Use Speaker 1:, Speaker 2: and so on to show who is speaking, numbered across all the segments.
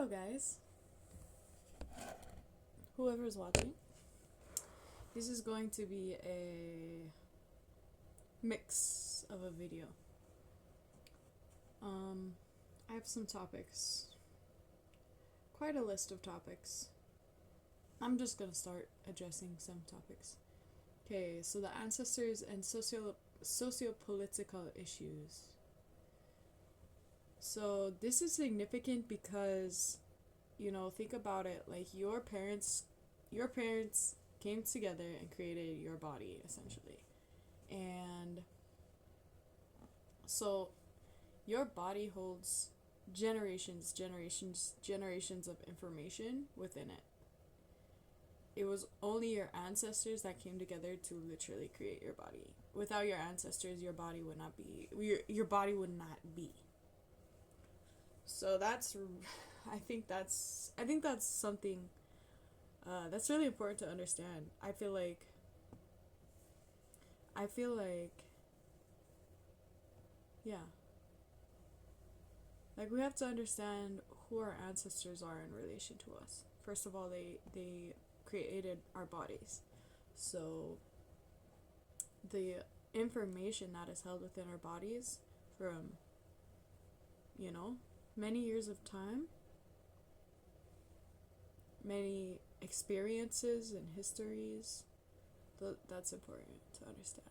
Speaker 1: guys, whoever's watching. This is going to be a mix of a video. I have some topics, quite a list of topics. I'm just gonna start addressing some topics. Okay, so the ancestors and socio-political issues. So this is significant because, think about it, like your parents came together and created your body essentially. And so your body holds generations of information within it. It was only your ancestors that came together to literally create your body. Without your ancestors, your body would not be your body would not be. So I think that's something that's really important to understand. I feel like yeah, like we have to understand who our ancestors are in relation to us. First of all, they created our bodies. So the information that is held within our bodies from, you know, many years of time, many experiences and histories, that's important to understand.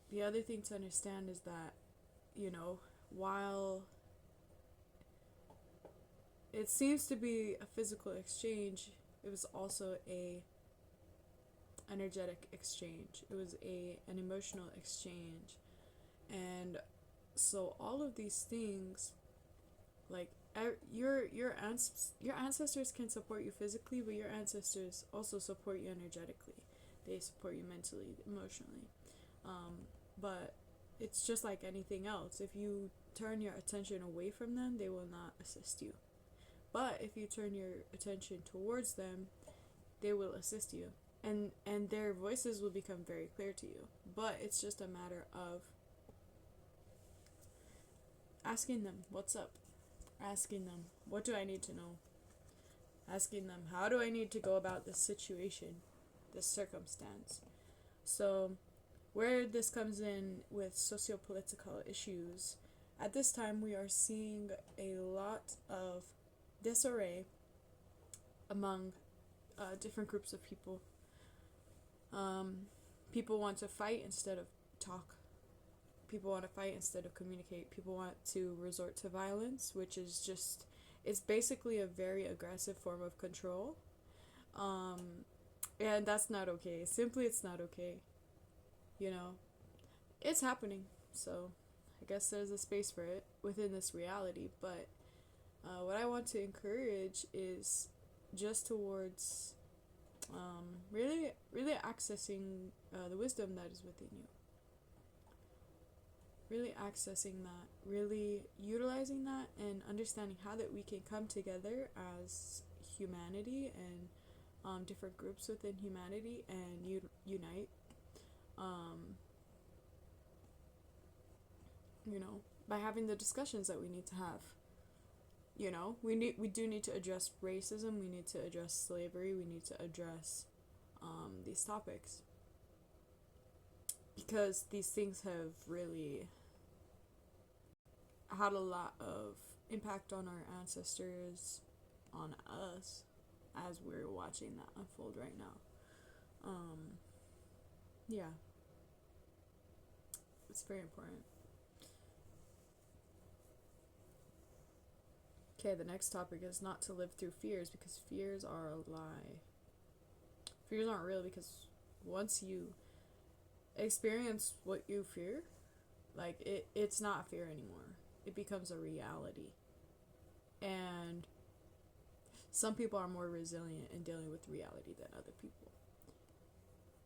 Speaker 1: The other thing to understand is that, while it seems to be a physical exchange, it was also a energetic exchange. It was an emotional exchange. And so all of these things, like your ancestors can support you physically, but your ancestors also support you energetically. They support you mentally, emotionally. But it's just like anything else. If you turn your attention away from them, they will not assist you. But if you turn your attention towards them, they will assist you. And their voices will become very clear to you. But it's just a matter of asking them, what's up? Asking them, what do I need to know? Asking them, how do I need to go about this situation, this circumstance? So, where this comes in with socio-political issues, at this time we are seeing a lot of disarray among different groups of people. People want to fight instead of talk. People want to fight instead of communicate. People want to resort to violence, which is just, it's basically a very aggressive form of control. And that's not okay. Simply, it's not okay. It's happening. So I guess there's a space for it within this reality. But what I want to encourage is just towards really, really accessing the wisdom that is within you. Really accessing that, really utilizing that, and understanding how that we can come together as humanity and different groups within humanity and unite. By having the discussions that we need to have. We do need to address racism. We need to address slavery. We need to address these topics, because these things have really had a lot of impact on our ancestors, on us, as we're watching that unfold right now. Yeah, it's very important. Okay, the next topic is not to live through fears, because fears are a lie. Fears aren't real, because once you experience what you fear, like it's not fear anymore. It becomes a reality. And some people are more resilient in dealing with reality than other people.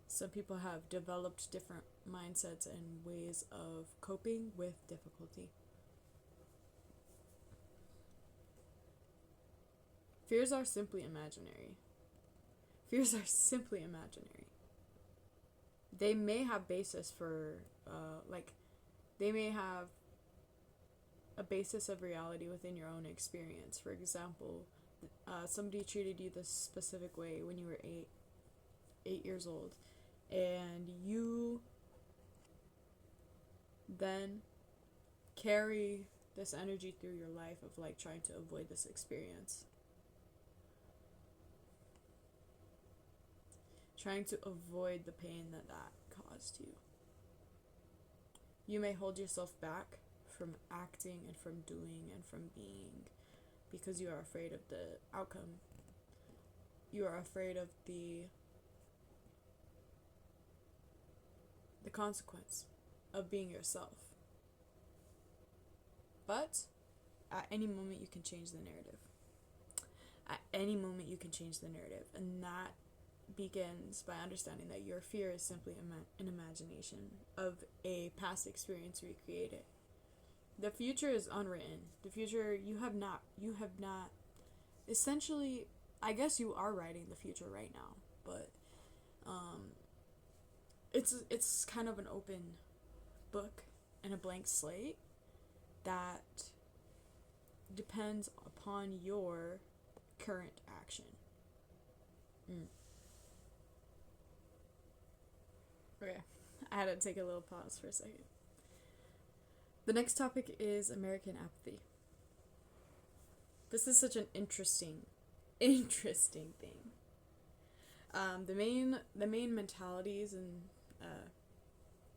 Speaker 1: Some people have developed different mindsets and ways of coping with difficulty. Fears are simply imaginary. Fears are simply imaginary. They may have basis for, they may have a basis of reality within your own experience. For example, somebody treated you this specific way when you were 8 years old, and you then carry this energy through your life of like trying to avoid this experience, trying to avoid the pain that caused you. You may hold yourself back from acting and from doing and from being because you are afraid of the outcome. You are afraid of the consequence of being yourself. But at any moment you can change the narrative. At any moment you can change the narrative, and that begins by understanding that your fear is simply an imagination of a past experience recreated. The future is unwritten. The future you have not essentially, I guess you are writing the future right now, but it's kind of an open book and a blank slate that depends upon your current action. Okay, I had to take a little pause for a second. The next topic is American apathy. This is such an interesting thing. The main mentalities and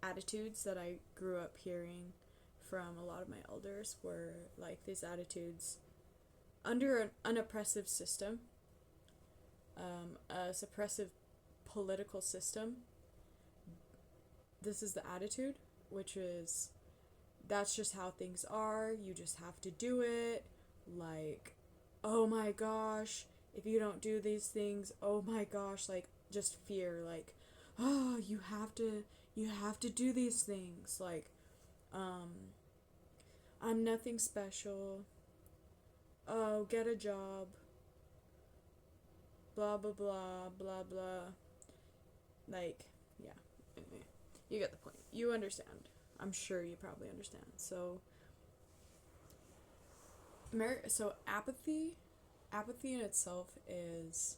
Speaker 1: attitudes that I grew up hearing from a lot of my elders were like these attitudes under an oppressive system, a suppressive political system. This is the attitude, which is, that's just how things are, you just have to do it, like, oh my gosh, if you don't do these things, oh my gosh, like, just fear, like, oh, you have to do these things, like, I'm nothing special, oh, get a job, blah blah blah blah blah, like, yeah, you get the point, you understand, I'm sure you probably understand. So apathy in itself is,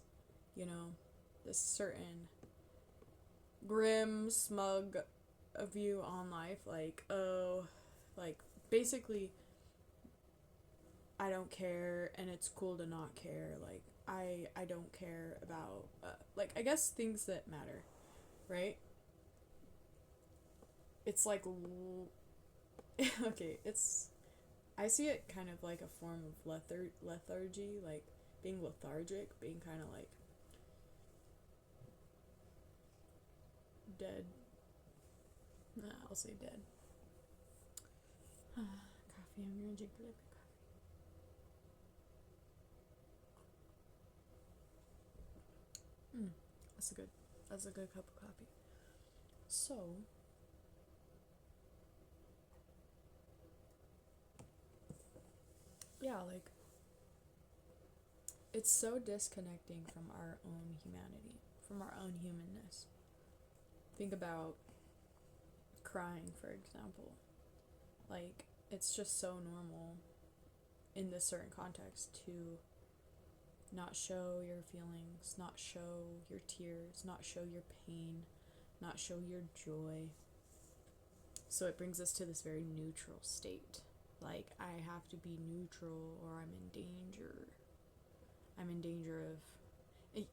Speaker 1: this certain grim, smug view on life, like, oh, like, basically, I don't care, and it's cool to not care, like, I don't care about, like, I guess things that matter, right? It's like, okay, I see it kind of like a form of lethargy, like, being lethargic, being kind of like dead. I'll say dead. Coffee, I'm gonna drink a little bit of coffee. That's a good cup of coffee. So, yeah, like, it's so disconnecting from our own humanity, from our own humanness. Think about crying, for example. Like, it's just so normal in this certain context to not show your feelings, not show your tears, not show your pain, not show your joy. So it brings us to this very neutral state. Like, I have to be neutral or I'm in danger. I'm in danger of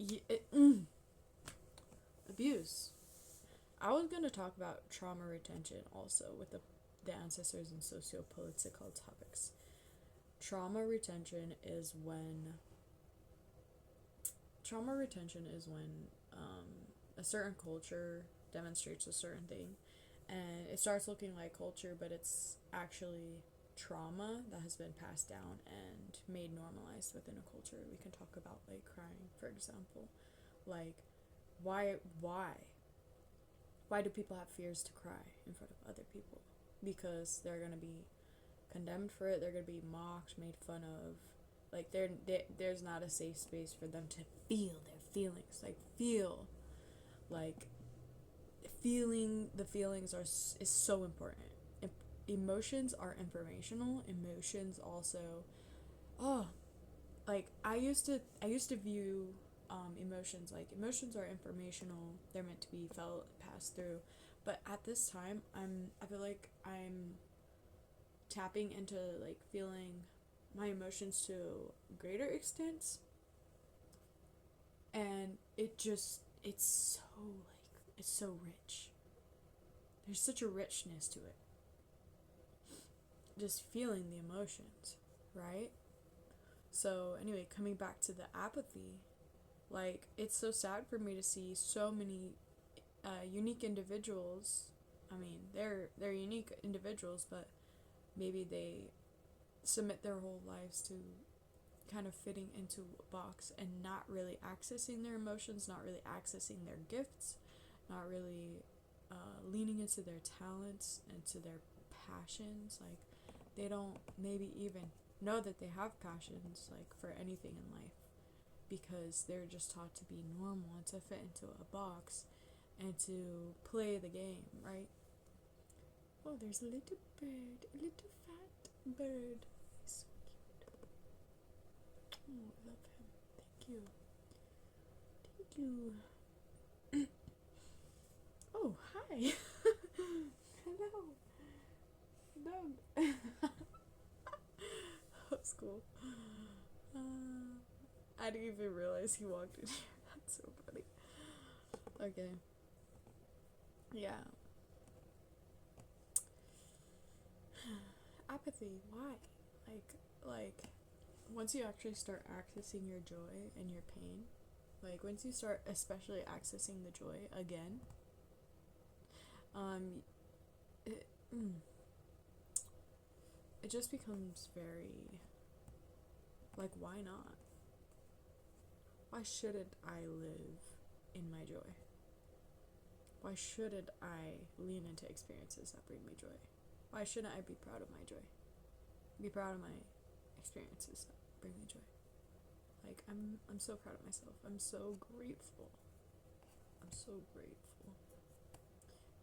Speaker 1: abuse. I was going to talk about trauma retention also with the ancestors and socio-political topics. Trauma retention is when a certain culture demonstrates a certain thing, and it starts looking like culture, but it's actually trauma that has been passed down and made normalized within a culture. We can talk about, like, crying, for example. Like, why do people have fears to cry in front of other people? Because they're going to be condemned for it, they're going to be mocked, made fun of. Like, there's not a safe space for them to feel their feelings. Like, feeling the feelings is so important. emotions are informational. Emotions also, oh, like I used to view emotions like emotions are informational. They're meant to be felt, passed through. But at this time, I feel like I'm tapping into like feeling my emotions to greater extents, and it's so rich. There's such a richness to it. Just feeling the emotions, right? So anyway, coming back to the apathy, like it's so sad for me to see so many unique individuals. I mean, they're unique individuals, but maybe they submit their whole lives to kind of fitting into a box and not really accessing their emotions, not really accessing their gifts, not really leaning into their talents and to their passions. Like, they don't maybe even know that they have passions, like, for anything in life, because they're just taught to be normal and to fit into a box and to play the game, right? Oh, there's a little bird, a little fat bird. He's so cute. Oh, I love him. Thank you. Thank you. Oh, hi. Hello. No. That was cool. I didn't even realize he walked in here. That's so funny. Okay. Yeah. Apathy. Why? Like, once you actually start accessing your joy and your pain, like, once you start especially accessing the joy again, it, it just becomes very, like, why not? Why shouldn't I live in my joy? Why shouldn't I lean into experiences that bring me joy? Why shouldn't I be proud of my joy? Be proud of my experiences that bring me joy. Like, I'm so proud of myself. I'm so grateful. I'm so grateful.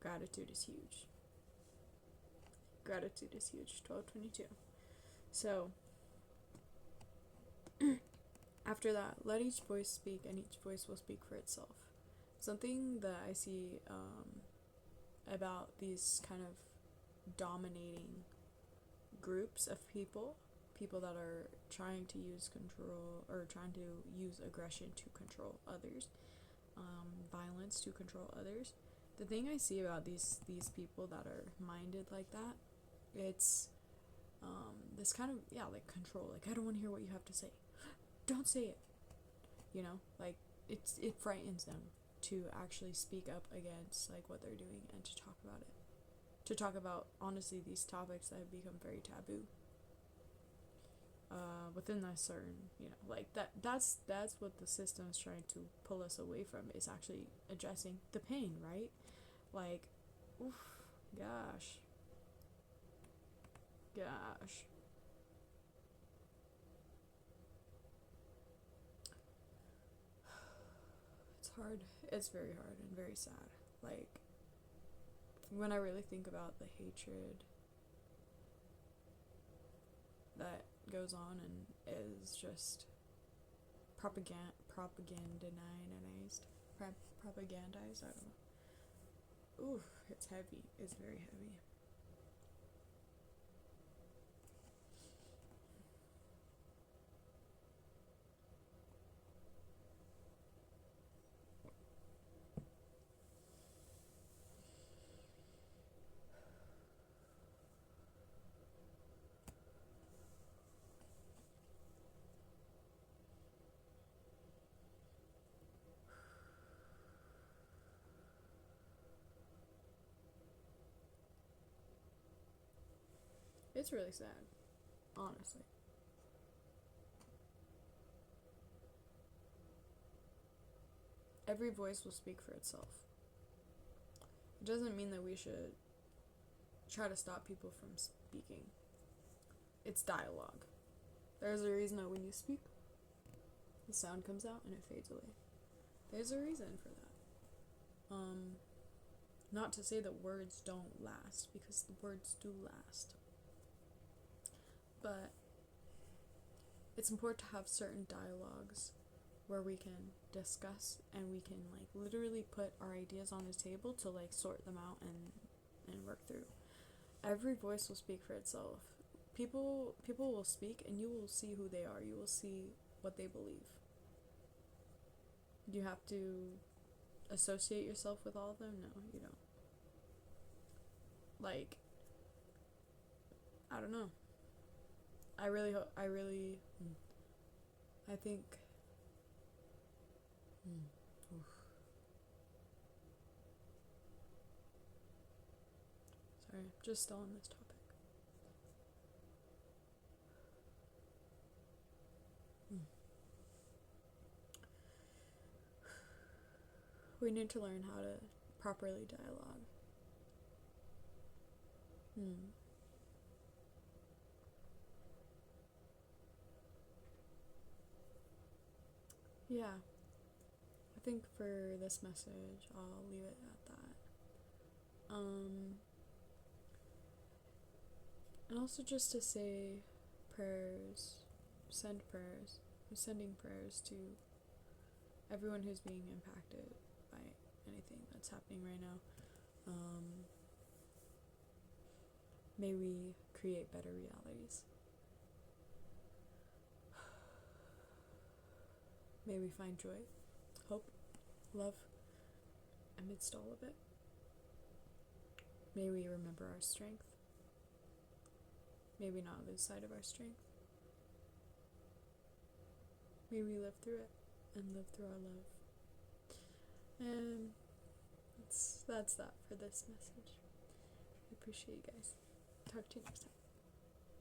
Speaker 1: Gratitude is huge. Gratitude is huge. 1222. So, after that, let each voice speak, and each voice will speak for itself. Something that I see about these kind of dominating groups of people that are trying to use control, or trying to use aggression to control others, violence to control others. The thing I see about these people that are minded like that, it's this kind of, yeah, like, control. Like, I don't want to hear what you have to say. Don't say it. You know, like, it frightens them to actually speak up against, like, what they're doing, and to talk about it. To talk about, honestly, these topics that have become very taboo. Within a certain, like, that's what the system is trying to pull us away from, is actually addressing the pain, right? Like, oof, gosh. It's hard. It's very hard and very sad. Like, when I really think about the hatred that goes on and is just propagandized, I don't know. Oof, it's heavy. It's very heavy. It's really sad, honestly. Every voice will speak for itself. It doesn't mean that we should try to stop people from speaking. It's dialogue. There's a reason that when you speak, the sound comes out and it fades away. There's a reason for that. Not to say that words don't last, because the words do last. But it's important to have certain dialogues where we can discuss and we can like literally put our ideas on the table to like sort them out and work through. Every voice will speak for itself. People will speak and you will see who they are. You will see what they believe. You have to associate yourself with all of them? No, you don't. Like, I don't know. I think, oof. Sorry, I'm just still on this topic. We need to learn how to properly dialogue. Yeah, I think for this message, I'll leave it at that. And also just to say prayers, send prayers. I'm sending prayers to everyone who's being impacted by anything that's happening right now. May we create better realities. May we find joy, hope, love amidst all of it. May we remember our strength. May we not lose sight of our strength. May we live through it and live through our love. And that's that for this message. I appreciate you guys. Talk to you next time.